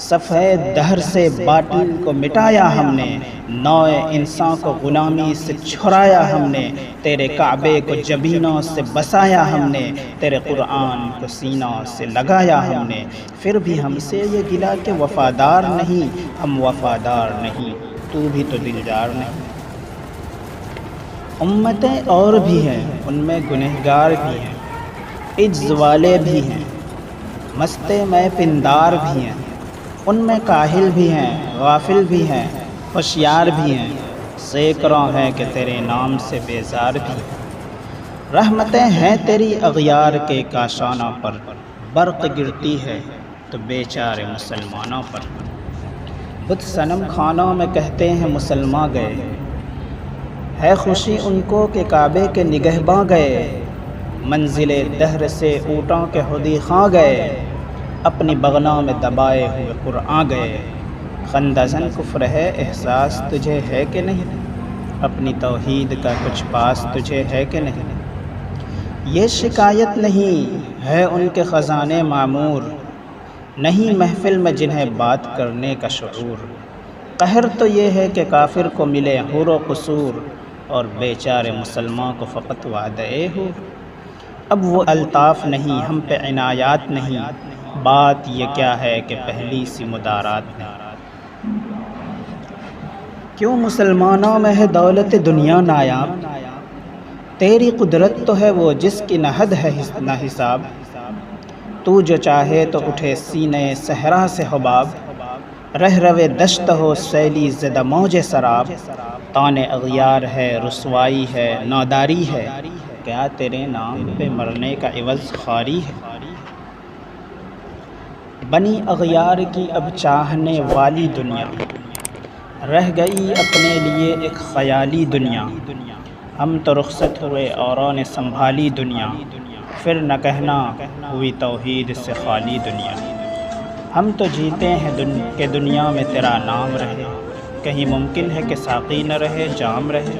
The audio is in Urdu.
صفحے دہر سے باطل کو مٹایا ہم نے، نوع انسان کو غلامی سے چھڑایا ہم نے، تیرے کعبے کو جبینوں سے بسایا ہم نے، تیرے قرآن کو سینوں سے لگایا ہم نے۔ پھر بھی ہم سے یہ گلا کہ وفادار نہیں، ہم وفادار نہیں، تو بھی تو دلدار نہیں۔ امتیں اور بھی ہیں، ان میں گنہگار بھی ہیں، عجز والے بھی ہیں، مست میں پندار بھی ہیں، ان میں کاہل بھی ہیں، غافل بھی ہیں، ہوشیار بھی ہیں، سینکڑوں ہیں کہ تیرے نام سے بیزار بھی ہیں۔ رحمتیں ہیں تیری اغیار کے کاشانوں پر، برق گرتی ہے تو بیچارے مسلمانوں پر۔ بت صنم خانوں میں کہتے ہیں مسلمان گئے، ہے خوشی ان کو کہ کعبے کے نگہباں گئے، منزل دہر سے اونٹوں کے حدی خواں گئے، اپنی بغلوں میں دبائے ہوئے قرآن گئے۔ خندزن کفر ہے احساس تجھے ہے کہ نہیں، اپنی توحید کا کچھ پاس تجھے ہے کہ نہیں۔ یہ شکایت نہیں ہے ان کے خزانے معمور، نہیں محفل میں جنہیں بات کرنے کا شعور۔ قہر تو یہ ہے کہ کافر کو ملے حور و قصور، اور بیچارے مسلمان کو فقط وعدے حور۔ اب وہ الطاف نہیں، ہم پہ عنایات نہیں، بات یہ کیا ہے کہ پہلی سی مدارات نہیں۔ کیوں مسلمانوں میں ہے دولت دنیا نایاب، تیری قدرت تو ہے وہ جس کی نہ حد ہے نہ حساب۔ تو جو چاہے تو اٹھے سینے صحرا سے حباب، رہ روے دشت ہو سیلی زدہ موج سراب۔ تان اغیار ہے، رسوائی ہے، ناداری ہے، کیا تیرے نام پہ مرنے کا عوض خواری ہے۔ بنی اغیار کی اب چاہنے والی دنیا، رہ گئی اپنے لیے ایک خیالی دنیا۔ ہم تو رخصت ہوئے اوروں نے سنبھالی دنیا، پھر نہ کہنا ہوئی توحید سے خالی دنیا۔ ہم تو جیتے ہیں کہ دنیا میں تیرا نام رہے، کہیں ممکن ہے کہ ساقی نہ رہے جام رہے۔